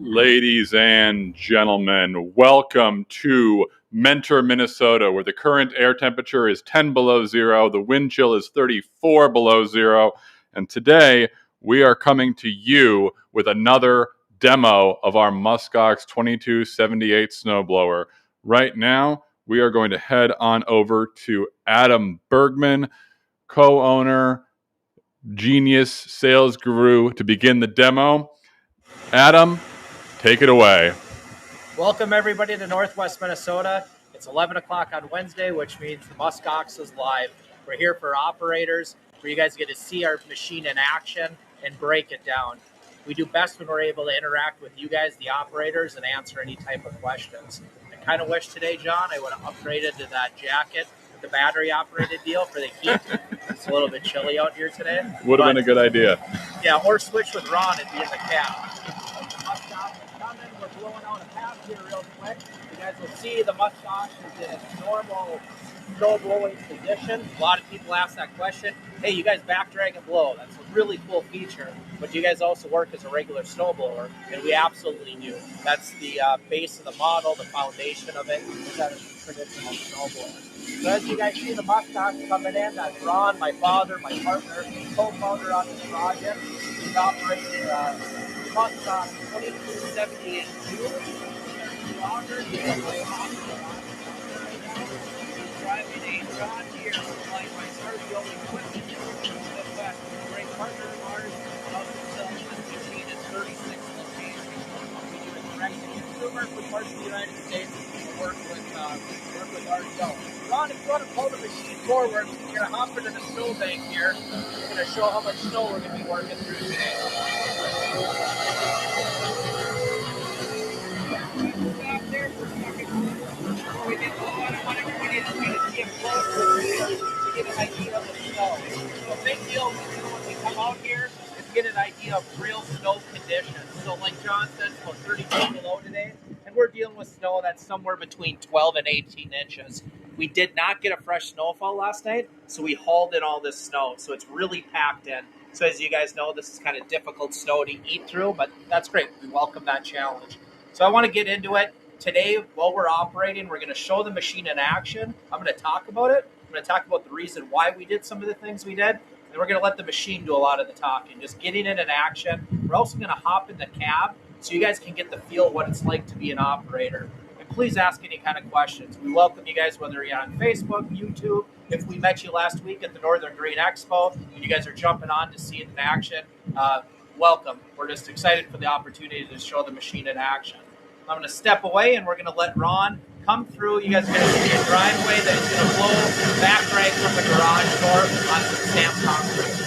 Ladies and gentlemen, welcome to Mentor, Minnesota, where the current air temperature is 10 below zero, the wind chill is 34 below zero, and today we are coming to you with another demo of our Muskox 2278 snowblower. Right now, we are going to head on over to Adam Bergman, co-owner, genius sales guru, to begin the demo. Adam, take it away. Welcome, everybody, to Northwest Minnesota. It's 11 o'clock on Wednesday, which means the Muskox is live. We're here for operators, where you guys get to see our machine in action and break it down. We do best when we're able to interact with you guys, the operators, and answer any type of questions. I kind of wish today, John, I would have upgraded to that jacket with the battery-operated deal for the heat. It's a little bit chilly out here today. Would have been a good idea. Yeah, or switch with Ron and be in the cab. We're blowing out a path here real quick. You guys will see the Muskox is in its normal snow blowing position. A lot of people ask that question. Hey, you guys back drag and blow. That's a really cool feature. But you guys also work as a regular snow blower, and we absolutely do. That's the base of the model, the foundation of it. That is a traditional snow blower. So as you guys see the Muskox coming in, that's Ron, my father, my partner, co-founder on this project. He's operating Muskox 2278 Auger. Driving a John Deere like my cardio equipment. A great partner of ours. Selling this machine at 36 locations. We do it direct to consumer for parts of the United States. Work with our show. Ron, if you want to pull the machine forward, we're going to hop into the snowbank here. We're going to show how much snow we're going to be working through today. Stop there for a second. Before we get going, I want everybody to kind of see it closer to get an idea of the snow. So a big deal when we come out here is to get an idea of real snow conditions. So like John said, it's about 32 below today, and we're dealing with snow that's somewhere between 12 and 18 inches. We did not get a fresh snowfall last night, so we hauled in all this snow. So it's really packed in. So as you guys know, this is kind of difficult snow to eat through, but that's great. We welcome that challenge. So I want to get into it. Today, while we're operating, we're going to show the machine in action. I'm going to talk about it. I'm going to talk about the reason why we did some of the things we did. And we're going to let the machine do a lot of the talking, just getting it in action. We're also going to hop in the cab so you guys can get the feel of what it's like to be an operator. And please ask any kind of questions. We welcome you guys, whether you're on Facebook, YouTube. If we met you last week at the Northern Green Expo and you guys are jumping on to see it in action, welcome. We're just excited for the opportunity to show the machine in action. I'm going to step away and we're going to let Ron come through. You guys are going to see a driveway that is going to blow back drag from the garage door on some stamped concrete.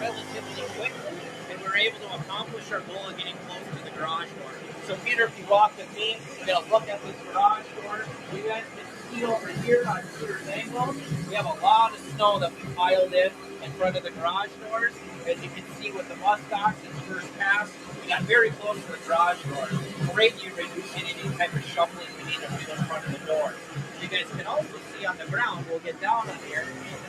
Relatively quick, and we're able to accomplish our goal of getting close to the garage door. So Peter, if you walk with me, we're going to look at this garage door. You guys can see over here on Peter's angle, we have a lot of snow that we piled in front of the garage doors. As you can see with the Muskox in the first pass, we got very close to the garage door. Greatly reducing any type of shuffling we need to do in front of the door. You guys can also see on the ground, we'll get down on here,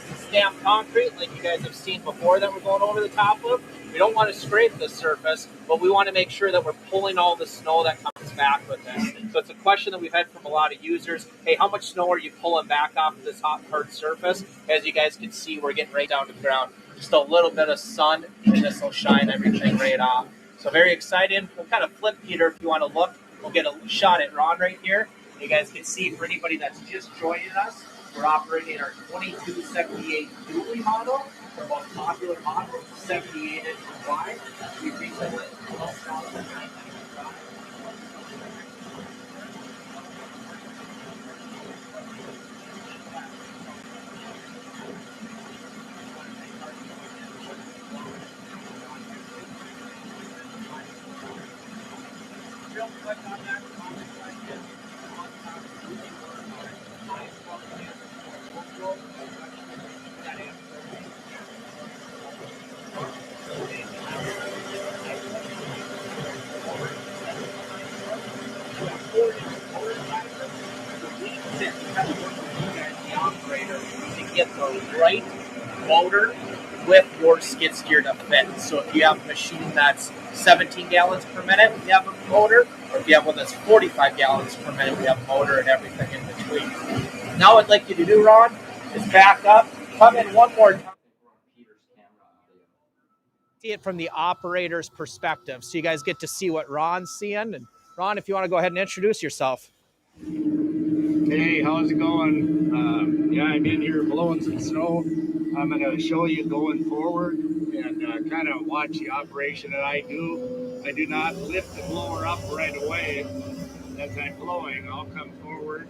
this is stamped concrete like you guys have seen before that we're going over the top of. We don't want to scrape the surface, but we want to make sure that we're pulling all the snow that comes back with this. So it's a question that we've had from a lot of users. Hey, how much snow are you pulling back off of this hot, hard surface? As you guys can see, we're getting right down to the ground. just a little bit of sun, and this will shine everything right off. So very excited. We'll kind of flip, Peter, if you want to look. We'll get a shot at Ron right here. You guys can see, for anybody that's just joining us, we're operating our 2278 dually model, our most popular model, 78 inches wide. We retail it at $12,995. Real quick on that comment question. The operator to get the right motor with your skid steer to fit. So if you have a machine that's 17 gallons per minute, we have a motor, or if you have one that's 45 gallons per minute, we have a motor and everything in between. Now what I'd like you to do, Ron, is back up, come in one more time. See it from the operator's perspective, so you guys get to see what Ron's seeing. And Ron, if you want to go ahead and introduce yourself. Hey, how's it going? Yeah, I'm in here blowing some snow. I'm going to show you going forward and kind of watch the operation that I do. I do not lift the blower up right away as I'm blowing. I'll come forward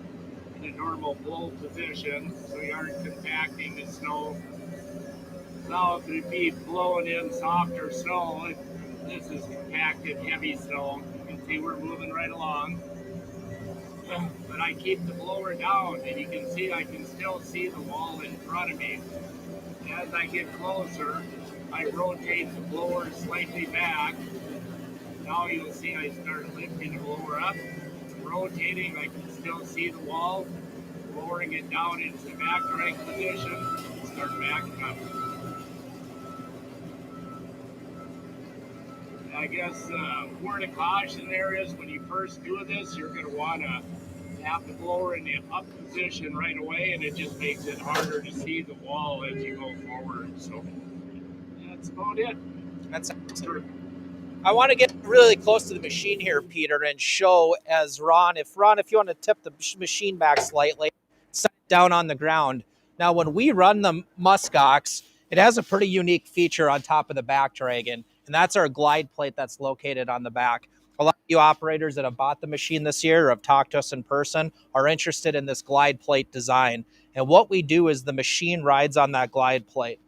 in a normal blow position so you aren't compacting the snow. Now, if it be blowing in softer snow, this is compacted heavy snow. You can see we're moving right along. But I keep the blower down, and you can see I can still see the wall in front of me. As I get closer, I rotate the blower slightly back. Now you'll see I start lifting the blower up, rotating. I can still see the wall, lowering it down into the back drag position, start backing up. I guess word of caution there is when you first do this, you're going to want to have the blower in the up position right away, and it just makes it harder to see the wall as you go forward. So that's about it. That's excellent. I want to get really close to the machine here, Peter, and show as Ron, if you want to tip the machine back slightly, set it down on the ground. Now, when we run the Muskox, it has a pretty unique feature on top of the back dragon, and that's our glide plate that's located on the back. A lot of you operators that have bought the machine this year or have talked to us in person are interested in this glide plate design. And what we do is the machine rides on that glide plate.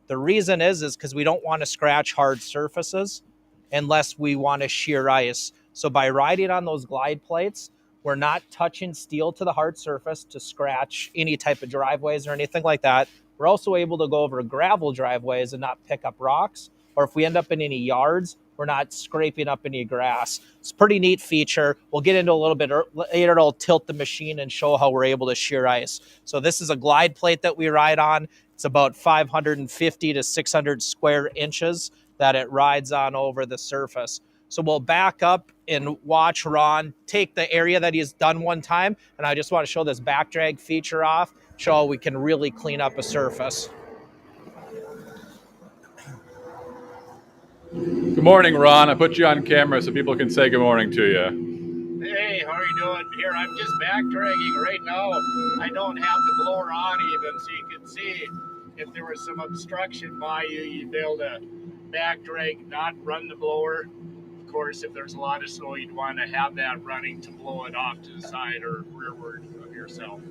The reason is because we don't want to scratch hard surfaces unless we want to shear ice. So by riding on those glide plates, we're not touching steel to the hard surface to scratch any type of driveways or anything like that. We're also able to go over gravel driveways and not pick up rocks. Or if we end up in any yards, we're not scraping up any grass. It's a pretty neat feature. We'll get into a little bit later. It'll tilt the machine and show how we're able to shear ice. So this is a glide plate that we ride on. It's about 550 to 600 square inches that it rides on over the surface. So we'll back up and watch Ron take the area that he's done one time. And I just want to show this back drag feature off, show how we can really clean up a surface. Good morning, Ron. I put you on camera so people can say good morning to you. Hey, how are you doing? Here, I'm just back dragging right now. I don't have the blower on even, so you can see if there was some obstruction by you, you'd be able to back drag, not run the blower. Of course, if there's a lot of snow, you'd want to have that running to blow it off to the side or rearward of yourself.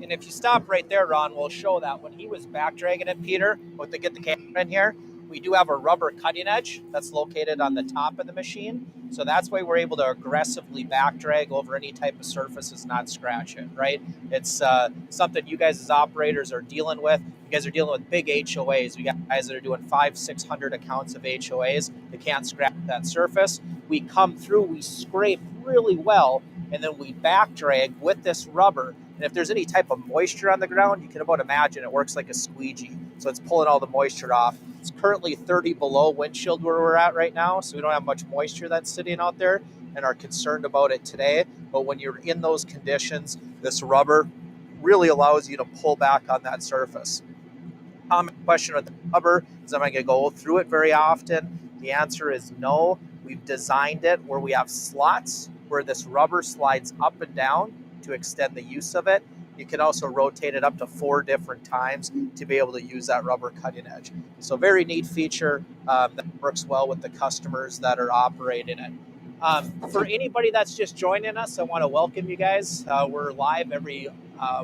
And if you stop right there, Ron, we'll show that when he was back dragging it, Peter, to get the camera in here, we do have a rubber cutting edge that's located on the top of the machine. So that's why we're able to aggressively back drag over any type of surfaces, not scratch it, right? It's something you guys as operators are dealing with. You guys are dealing with big HOAs. We got guys that are doing 500-600 accounts of HOAs. They can't scratch that surface. We come through, we scrape really well, and then we back drag with this rubber. And if there's any type of moisture on the ground, you can about imagine it works like a squeegee. So it's pulling all the moisture off. It's currently 30 below windshield where we're at right now, so we don't have much moisture that's sitting out there and are concerned about it today. But when you're in those conditions, this rubber really allows you to pull back on that surface. Common question with the rubber is, am I going to go through it very often? The answer is no. We've designed it where we have slots where this rubber slides up and down to extend the use of it. You can also rotate it up to 4 different times to be able to use that rubber cutting edge. So very neat feature that works well with the customers that are operating it. For anybody that's just joining us, I want to welcome you guys. We're live every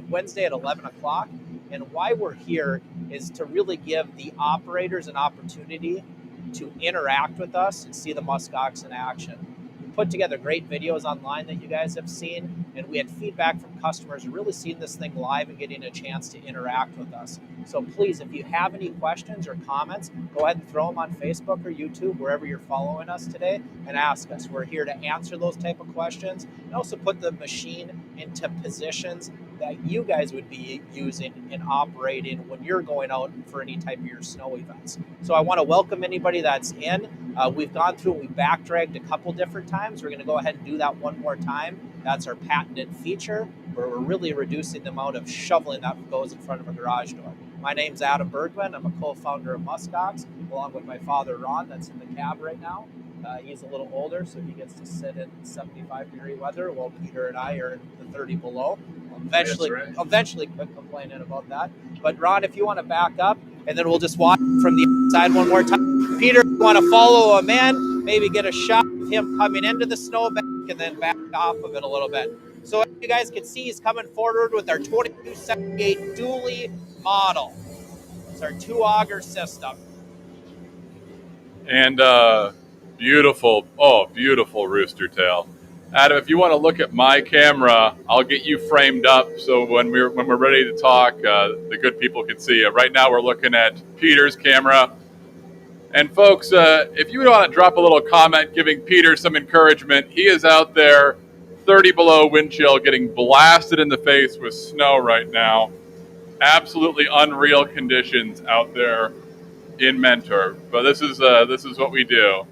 Wednesday at 11 o'clock. And why we're here is to really give the operators an opportunity to interact with us and see the Muskox in action. We put together great videos online that you guys have seen, and we had feedback from customers who really seeing this thing live and getting a chance to interact with us. So please, if you have any questions or comments, go ahead and throw them on Facebook or YouTube, wherever you're following us today, and ask us. We're here to answer those type of questions and also put the machine into positions that you guys would be using and operating when you're going out for any type of your snow events. So I want to welcome anybody that's in. We've gone through, we backdragged a couple different times. We're going to go ahead and do that one more time. That's our patented feature where we're really reducing the amount of shoveling that goes in front of a garage door. My name's Adam Bergman. I'm a co-founder of Muskox, along with my father, Ron, that's in the cab right now. He's a little older, so he gets to sit in 75-degree weather, while Peter and I are in the 30 below. Eventually quit complaining about that. But Ron, if you want to back up, and then we'll just watch from the side one more time. Peter, if you want to follow him in, maybe get a shot of him coming into the snowbank and then back off of it a little bit. So as you guys can see, he's coming forward with our 2278 dually model. It's our 2 auger system. And beautiful rooster tail. Adam, if you want to look at my camera, I'll get you framed up so when we're ready to talk, the good people can see you. Right now, we're looking at Peter's camera. And folks, if you want to drop a little comment giving Peter some encouragement, he is out there, 30 below wind chill, getting blasted in the face with snow right now. Absolutely unreal conditions out there in Mentor, but this is what we do.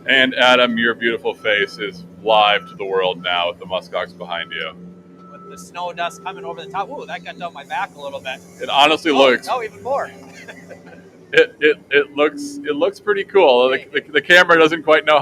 And Adam, your beautiful face is live to the world now with the Muskox behind you. With the snow dust coming over the top. Ooh, that got down my back a little bit. It honestly looks. Oh, even more. It looks pretty cool. The camera doesn't quite know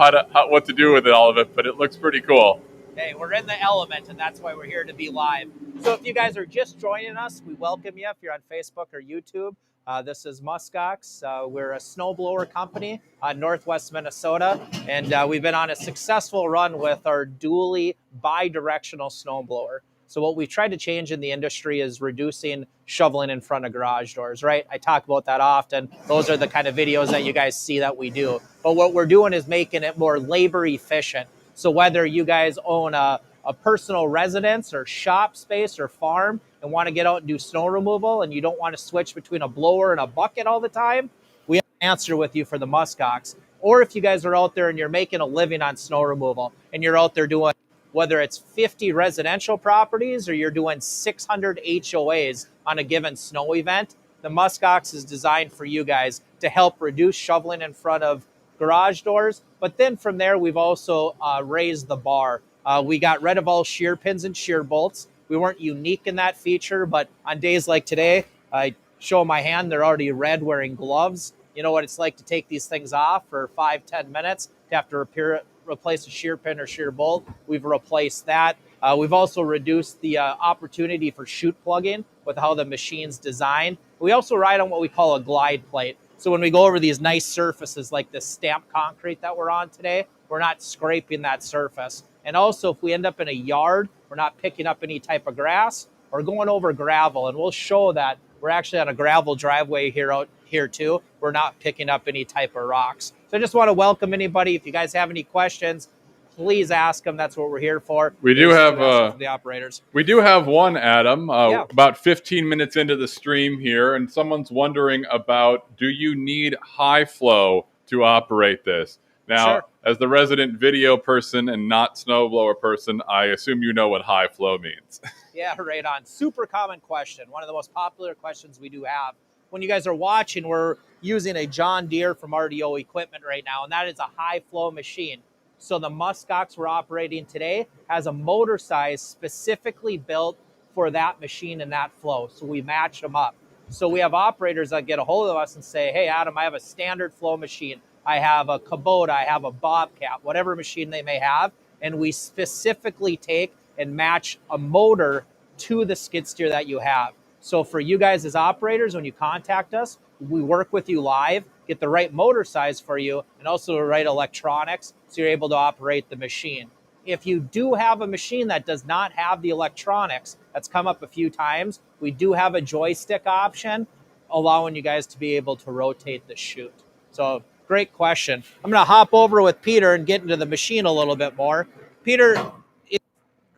what to do with all of it, but it looks pretty cool. Hey, we're in the element, and that's why we're here to be live. So if you guys are just joining us, we welcome you if you're on Facebook or YouTube. This is Muskox. We're a snowblower company in Northwest Minnesota, and we've been on a successful run with our dually bidirectional snowblower. So what we've tried to change in the industry is reducing shoveling in front of garage doors, right? I talk about that often. Those are the kind of videos that you guys see that we do. But what we're doing is making it more labor efficient. So whether you guys own a personal residence or shop space or farm and want to get out and do snow removal and you don't want to switch between a blower and a bucket all the time, we have an answer with you for the Muskox. Or if you guys are out there and you're making a living on snow removal and you're out there doing, whether it's 50 residential properties or you're doing 600 HOAs on a given snow event, the Muskox is designed for you guys to help reduce shoveling in front of garage doors. But then from there, we've also raised the bar. We got rid of all shear pins and shear bolts. We weren't unique in that feature, but on days like today, I show my hand, they're already red wearing gloves. You know what it's like to take these things off for 5-10 minutes to have to replace a shear pin or shear bolt. We've replaced that. We've also reduced the opportunity for chute plugging with how the machine's designed. We also ride on what we call a glide plate. So when we go over these nice surfaces like this stamped concrete that we're on today, we're not scraping that surface. And also if we end up in a yard, we're not picking up any type of grass or going over gravel. And we'll show that we're actually on a gravel driveway out here too. We're not picking up any type of rocks. So I just want to welcome anybody. If you guys have any questions, please ask them. That's what we're here for. We do have the operators. We do have one, Adam, about 15 minutes into the stream here, and someone's wondering about, do you need high flow to operate this? Now, Sure. As the resident video person and not snowblower person, I assume you know what high flow means. Yeah, right on. Super common question. One of the most popular questions we do have. When you guys are watching, we're using a John Deere from RDO equipment right now, and that is a high flow machine. So the Muskox we're operating today has a motor size specifically built for that machine and that flow. So we match them up. So we have operators that get a hold of us and say, hey, Adam, I have a standard flow machine. I have a Kubota, I have a Bobcat, whatever machine they may have. And we specifically take and match a motor to the skid steer that you have. So for you guys as operators, when you contact us, we work with you live, get the right motor size for you, and also the right electronics so you're able to operate the machine. If you do have a machine that does not have the electronics, that's come up a few times, we do have a joystick option allowing you guys to be able to rotate the chute. So great question. I'm going to hop over with Peter and get into the machine a little bit more. Peter,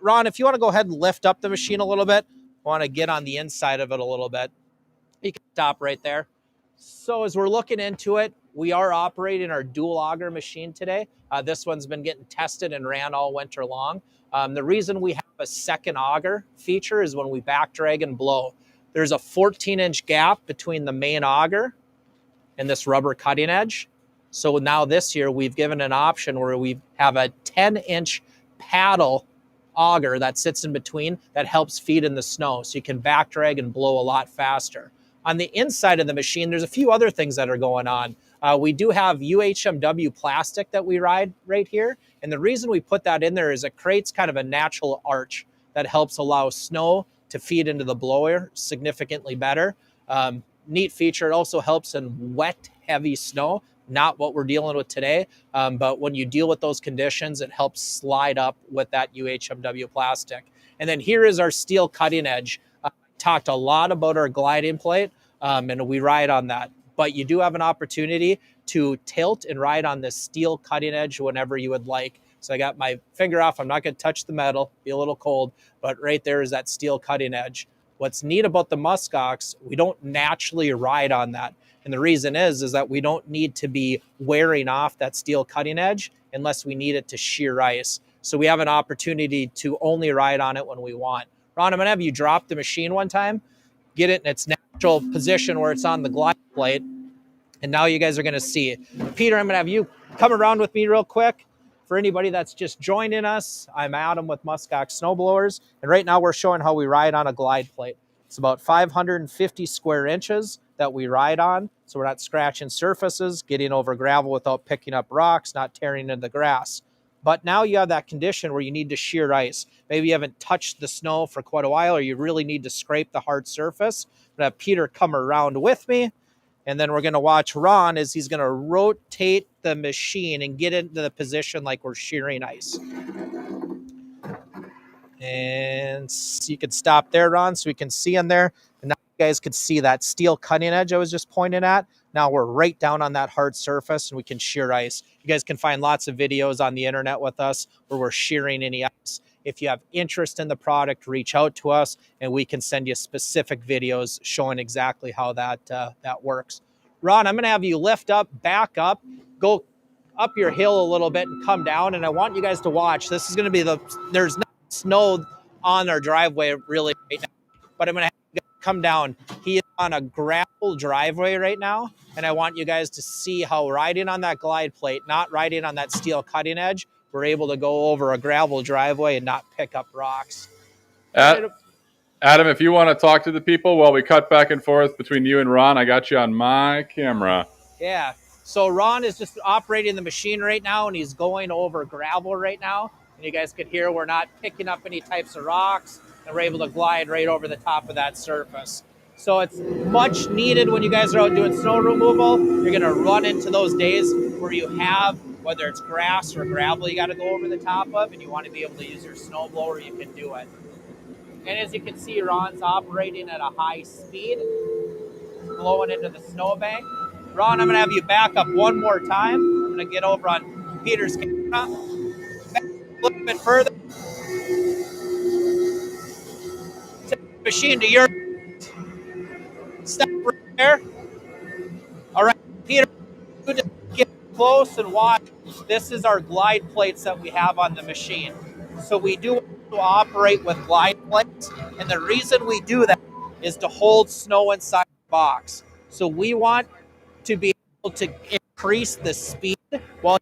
Ron, if you want to go ahead and lift up the machine a little bit, I want to get on the inside of it a little bit. You can stop right there. So as we're looking into it, we are operating our dual auger machine today. This one's been getting tested and ran all winter long. The reason we have a second auger feature is when we back drag and blow. There's a 14-inch gap between the main auger and this rubber cutting edge. So now this year we've given an option where we have a 10-inch paddle auger that sits in between that helps feed in the snow. So you can back drag and blow a lot faster. On the inside of the machine, there's a few other things that are going on. We do have UHMW plastic that we ride right here. And the reason we put that in there is it creates kind of a natural arch that helps allow snow to feed into the blower significantly better. Neat feature. It also helps in wet, heavy snow, not what we're dealing with today. But when you deal with those conditions, it helps slide up with that UHMW plastic. And then here is our steel cutting edge. Talked a lot about our gliding plate, and we ride on that. But you do have an opportunity to tilt and ride on this steel cutting edge whenever you would like. So I got my finger off. I'm not going to touch the metal, be a little cold, but right there is that steel cutting edge. What's neat about the Muskox, we don't naturally ride on that. And the reason is that we don't need to be wearing off that steel cutting edge unless we need it to shear ice. So we have an opportunity to only ride on it when we want. Ron, I'm going to have you drop the machine one time, get it in its natural position where it's on the glide plate, and now you guys are going to see it. Peter, I'm going to have you come around with me real quick. For anybody that's just joining us, I'm Adam with Muskox Snowblowers, and right now we're showing how we ride on a glide plate. It's about 550 square inches that we ride on, so we're not scratching surfaces, getting over gravel without picking up rocks, not tearing into the grass. But now you have that condition where you need to shear ice. Maybe you haven't touched the snow for quite a while, or you really need to scrape the hard surface. I'm going to have Peter come around with me, and then we're going to watch Ron as he's going to rotate the machine and get into the position like we're shearing ice. And you can stop there, Ron, so we can see in there. And now you guys can see that steel cutting edge I was just pointing at. Now we're right down on that hard surface and we can shear ice. You guys can find lots of videos on the internet with us where we're shearing any ice. If you have interest in the product, reach out to us and we can send you specific videos showing exactly how that works. Ron, I'm going to have you lift up, back up, go up your hill a little bit and come down. And I want you guys to watch. This is going to be there's no snow on our driveway really right now, but I'm going to have you guys come down. He is on a gravel driveway right now, and I want you guys to see how riding on that glide plate, not riding on that steel cutting edge, we're able to go over a gravel driveway and not pick up rocks. Adam, if you want to talk to the people while we cut back and forth between you and Ron, I got you on my camera. Yeah. So Ron is just operating the machine right now, and he's going over gravel right now. And you guys can hear we're not picking up any types of rocks, and we're able to glide right over the top of that surface. So it's much needed when you guys are out doing snow removal. You're going to run into those days where you have, whether it's grass or gravel you got to go over the top of, and you want to be able to use your snowblower, you can do it. And as you can see, Ron's operating at a high speed, blowing into the snowbank. Ron, I'm going to have you back up one more time. I'm going to get over on Peter's camera. Back a little bit further. Take the machine to your step right there. All right, Peter, you just get close and watch. This is our glide plates that we have on the machine. So we do want to operate with glide plates, and the reason we do that is to hold snow inside the box. So we want to be able to increase the speed while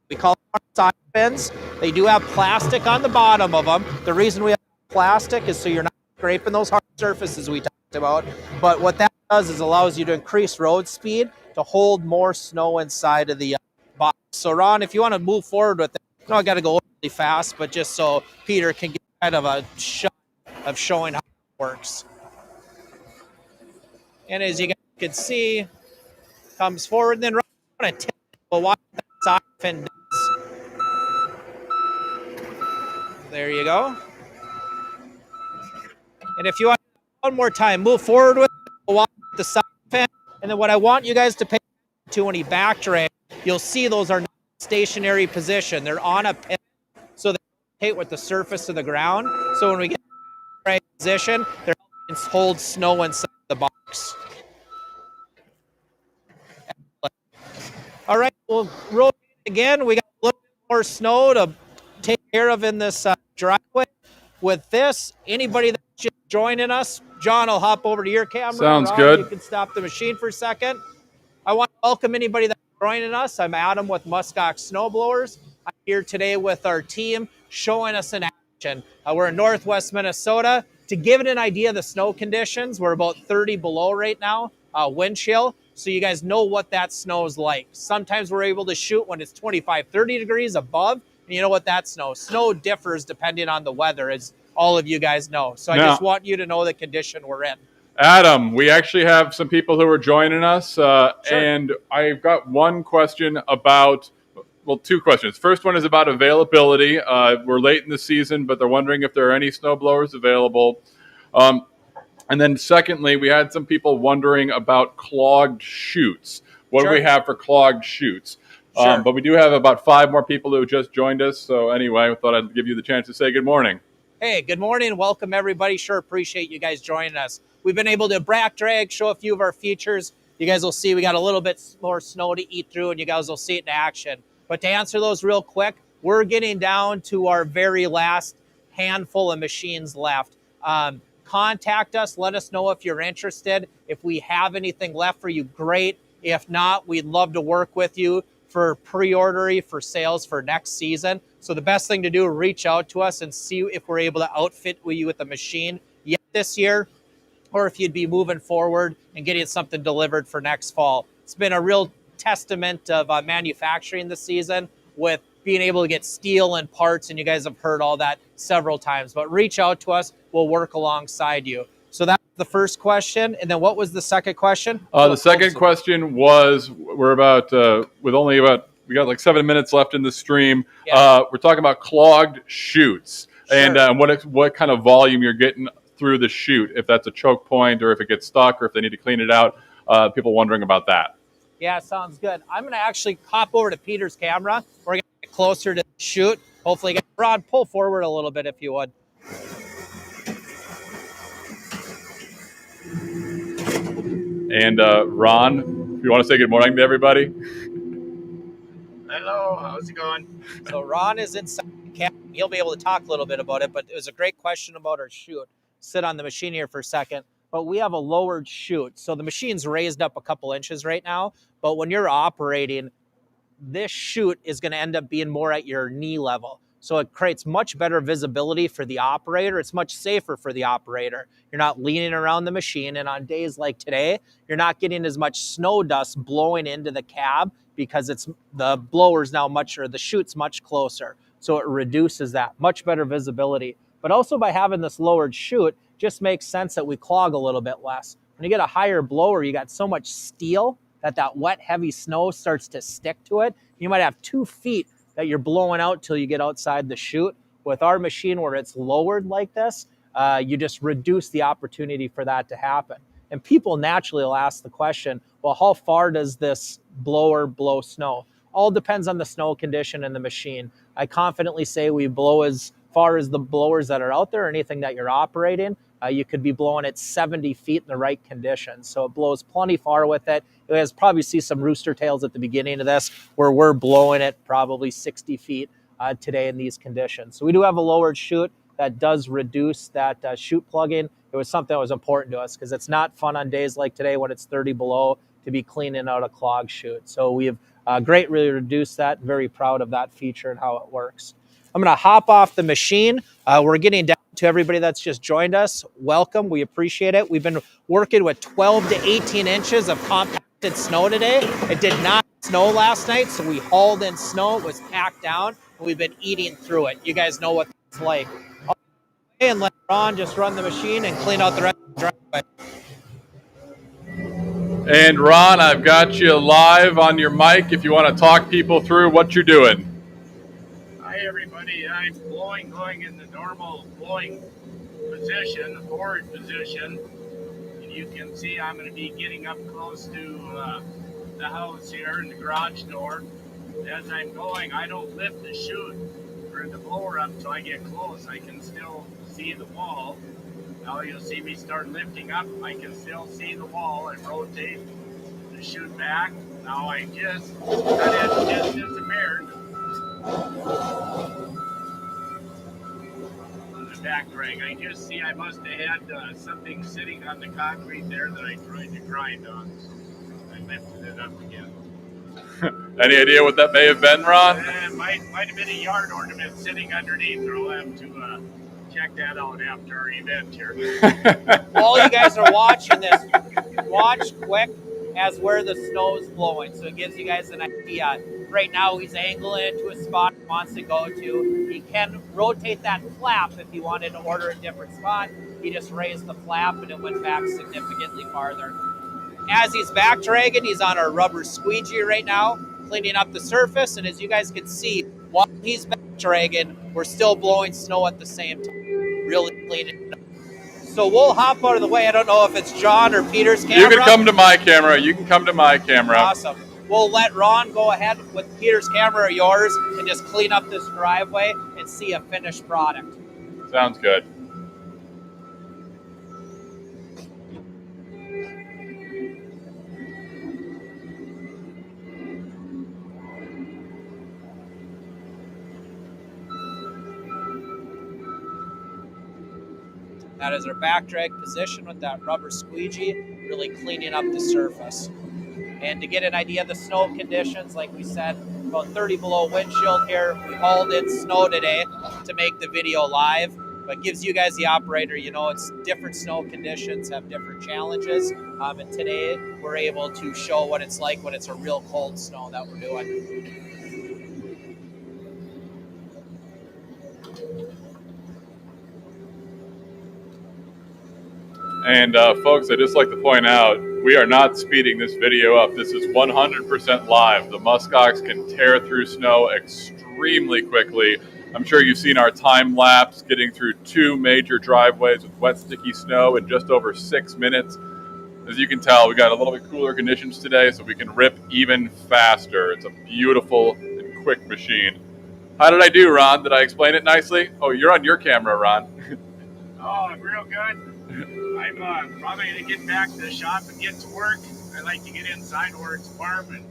We call them side fins. They do have plastic on the bottom of them. The reason we have plastic is so you're not scraping those hard surfaces we talked about. But what that does is allows you to increase road speed to hold more snow inside of the box. So Ron, if you want to move forward with it, I got to go really fast, but just so Peter can get kind of a shot of showing how it works. And as you guys can see, comes forward, and then Ron, I'm going to tip it. We'll watch that side fin does. There you go. And if you want one more time, move forward with it. We'll watch the side fin. And then what I want you guys to pay attention to when you back drag, you'll see those are not stationary position. They're on a pivot, so they rotate with the surface of the ground. So when we get in the right position, they're helping hold snow inside the box. All right, we'll rotate again. We got a little bit more snow to take care of in this driveway. With this, anybody that's just joining us, John, I'll hop over to your camera. Sounds Ron, good. You can stop the machine for a second. I want to welcome anybody that's joining us. I'm Adam with Muskox Snowblowers. I'm here today with our team showing us in action. We're in northwest Minnesota. To give it an idea of the snow conditions, we're about 30 below right now, wind chill, so you guys know what that snow is like. Sometimes we're able to shoot when it's 25, 30 degrees above, and you know what that snow differs depending on the weather, as all of you guys know. So I just want you to know the condition we're in. Adam, we actually have some people who are joining us, and I've got one question about, well, two questions. First one is about availability. We're late in the season, but they're wondering if there are any snowblowers available. And then secondly, we had some people wondering about clogged shoots. What do we have for clogged shoots? But we do have about 5 more people who just joined us. So anyway, I thought I'd give you the chance to say good morning. Hey, good morning. Welcome, everybody. Sure appreciate you guys joining us. We've been able to back drag, show a few of our features. You guys will see we got a little bit more snow to eat through, and you guys will see it in action. But to answer those real quick, we're getting down to our very last handful of machines left. Contact us. Let us know if you're interested. If we have anything left for you, great. If not, we'd love to work with you for pre-ordering for sales for next season. So the best thing to do, reach out to us and see if we're able to outfit you with a machine yet this year, or if you'd be moving forward and getting something delivered for next fall. It's been a real testament of manufacturing this season with being able to get steel and parts, and you guys have heard all that several times. But reach out to us. We'll work alongside you. So that's the first question. And then what was the second question? The second question was, we're about, we got like 7 minutes left in the stream. Yeah. We're talking about clogged shoots and what kind of volume you're getting through the chute, if that's a choke point or if it gets stuck or if they need to clean it out. People wondering about that. Yeah, sounds good. I'm going to actually hop over to Peter's camera. We're going to get closer to the chute. Hopefully, get Rod, pull forward a little bit if you would. And Ron, if you want to say good morning to everybody. Hello, how's it going? So Ron is inside the cabin. He'll be able to talk a little bit about it, but it was a great question about our chute. Sit on the machine here for a second. But we have a lowered chute. So the machine's raised up a couple inches right now. But when you're operating, this chute is going to end up being more at your knee level. So it creates much better visibility for the operator. It's much safer for the operator. You're not leaning around the machine. And on days like today, you're not getting as much snow dust blowing into the cab because the blower's now the chute's much closer. So it reduces that. Much better visibility. But also by having this lowered chute, just makes sense that we clog a little bit less. When you get a higher blower, you got so much steel that wet, heavy snow starts to stick to it. You might have 2 feet that you're blowing out till you get outside the chute. With our machine where it's lowered like this, you just reduce the opportunity for that to happen. And people naturally will ask the question, well, how far does this blower blow snow? All depends on the snow condition and the machine. I confidently say we blow as far as the blowers that are out there, anything that you're operating. You could be blowing at 70 feet in the right conditions. So it blows plenty far with it. You guys probably see some rooster tails at the beginning of this where we're blowing it probably 60 feet today in these conditions. So we do have a lowered chute that does reduce that chute plugging. It was something that was important to us because it's not fun on days like today when it's 30 below to be cleaning out a clogged chute. So we've greatly reduced that. Very proud of that feature and how it works. I'm going to hop off the machine. We're getting down to everybody that's just joined us. Welcome. We appreciate it. We've been working with 12 to 18 inches of compacted snow today. It did not snow last night, so we hauled in snow. It was packed down, and we've been eating through it. You guys know what it's like. And let Ron just run the machine and clean out the rest of the driveway. And Ron, I've got you live on your mic if you want to talk people through what you're doing. Hi everybody, I'm going in the normal blowing position, forward position. And you can see I'm going to be getting up close to the house here and the garage door. As I'm going, I don't lift the chute or the blower up until I get close. I can still see the wall. Now you'll see me start lifting up. I can still see the wall and rotate the chute back. Now I just cut it just disappeared. On the back drag, I just see I must have had something sitting on the concrete there that I tried to grind on. So I lifted it up again. Any idea what that may have been, Ron? Might have been a yard ornament sitting underneath. We'll have to check that out after our event here. While you guys are watching this, watch quick as where the snow is blowing. So it gives you guys an idea. Right now he's angling to a spot he wants to go to. He can rotate that flap if he wanted to order a different spot. He just raised the flap and it went back significantly farther. As he's back dragging, he's on our rubber squeegee right now, cleaning up the surface. And as you guys can see, while he's back dragging, we're still blowing snow at the same time, really cleaning it up. So we'll hop out of the way. I don't know if it's John or Peter's camera. You can come to my camera. You can come to my camera. Awesome. We'll let Ron go ahead with Peter's camera or yours and just clean up this driveway and see a finished product. Sounds good. That is our back drag position with that rubber squeegee, really cleaning up the surface. And to get an idea of the snow conditions, like we said, about 30 below wind chill here. We hauled in snow today to make the video live, but gives you guys, the operator, you know, it's different snow conditions have different challenges. And today we're able to show what it's like when it's a real cold snow that we're doing. And folks, I'd just like to point out, we are not speeding this video up. This is 100% live. The Muskox can tear through snow extremely quickly. I'm sure you've seen our time lapse getting through 2 major driveways with wet, sticky snow in just over 6 minutes. As you can tell, we got a little bit cooler conditions today, so we can rip even faster. It's a beautiful and quick machine. How did I do, Ron? Did I explain it nicely? Oh, you're on your camera, Ron. Oh, real good. I'm probably going to get back to the shop and get to work. I like to get inside where it's warm and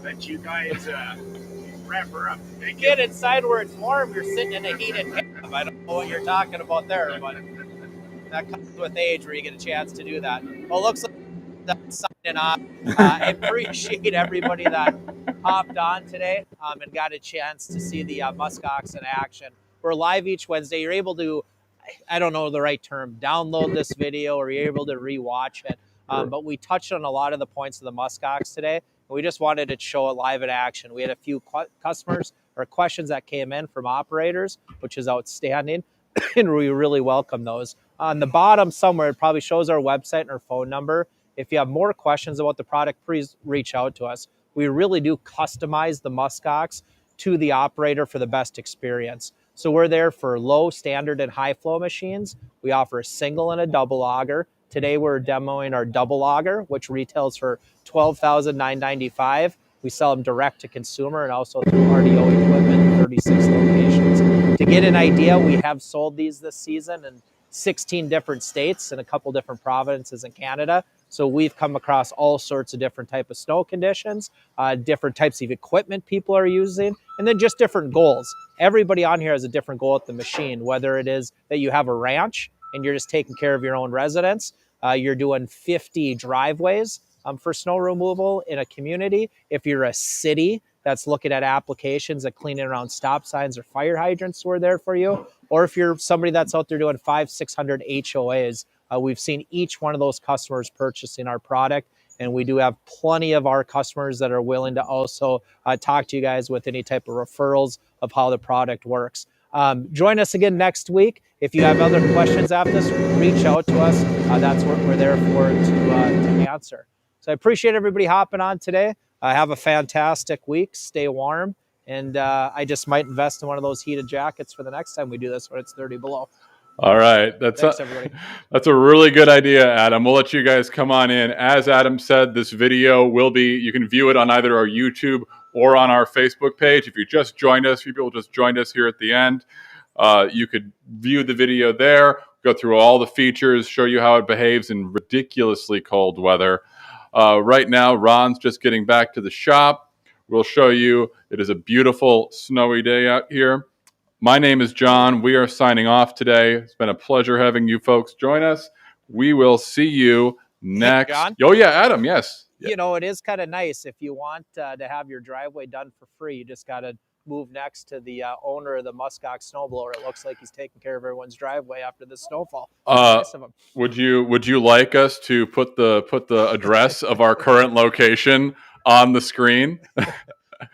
let you guys wrap her up. Get inside where it's warm, you're sitting in a heated cab. I don't know what you're talking about there, but that comes with age where you get a chance to do that. Well, it looks like that's signing off. I appreciate everybody that hopped on today and got a chance to see the Muskox in action. We're live each Wednesday. You're able to, I don't know the right term, download this video or you're able to rewatch it. But we touched on a lot of the points of the Muskox today. We just wanted to show it live in action. We had a few customers or questions that came in from operators, which is outstanding, and we really welcome those. On the bottom somewhere, it probably shows our website and our phone number. If you have more questions about the product, please reach out to us. We really do customize the Muskox to the operator for the best experience. So we're there for low, standard, and high flow machines. We offer a single and a double auger. Today we're demoing our double auger, which retails for $12,995. We sell them direct to consumer and also through RDO equipment in 36 locations. To get an idea, we have sold these this season in 16 different states and a couple different provinces in Canada. So we've come across all sorts of different type of snow conditions, different types of equipment people are using, and then just different goals. Everybody on here has a different goal at the machine, whether it is that you have a ranch and you're just taking care of your own residents, you're doing 50 driveways, for snow removal in a community. If you're a city that's looking at applications of cleaning around stop signs or fire hydrants, we're there for you. Or if you're somebody that's out there doing 500-600 HOAs, we've seen each one of those customers purchasing our product. And we do have plenty of our customers that are willing to also talk to you guys with any type of referrals of how the product works. Join us again next week. If you have other questions after this, reach out to us. That's what we're there for to answer. So I appreciate everybody hopping on today. Have a fantastic week. Stay warm. And I just might invest in one of those heated jackets for the next time we do this when it's 30 below. All right. Thanks, everybody. That's a really good idea, Adam. We'll let you guys come on in. As Adam said, this video will be, you can view it on either our YouTube or on our Facebook page. If you just joined us, people just joined us here at the end, you could view the video there, go through all the features, show you how it behaves in ridiculously cold weather. Right now, Ron's just getting back to the shop. We'll show you, it is a beautiful snowy day out here. My name is John. We are signing off today. It's been a pleasure having you folks join us. We will see you next. Hey, John? Oh, yeah, Adam, yes. You know, it is kind of nice. If you want to have your driveway done for free, you just got to move next to the owner of the Muskox Snowblower. It looks like he's taking care of everyone's driveway after the snowfall. Nice of him. Would you like us to put the address of our current location on the screen?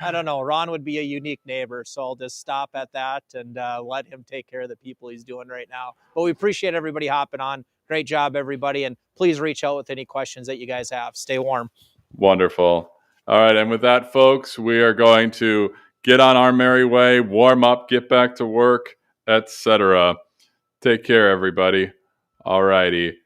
I don't know. Ron would be a unique neighbor, so I'll just stop at that and let him take care of the people he's doing right now. But we appreciate everybody hopping on. Great job, everybody. And please reach out with any questions that you guys have. Stay warm. Wonderful. All right. And with that, folks, we are going to get on our merry way, warm up, get back to work, etc. Take care, everybody. All righty.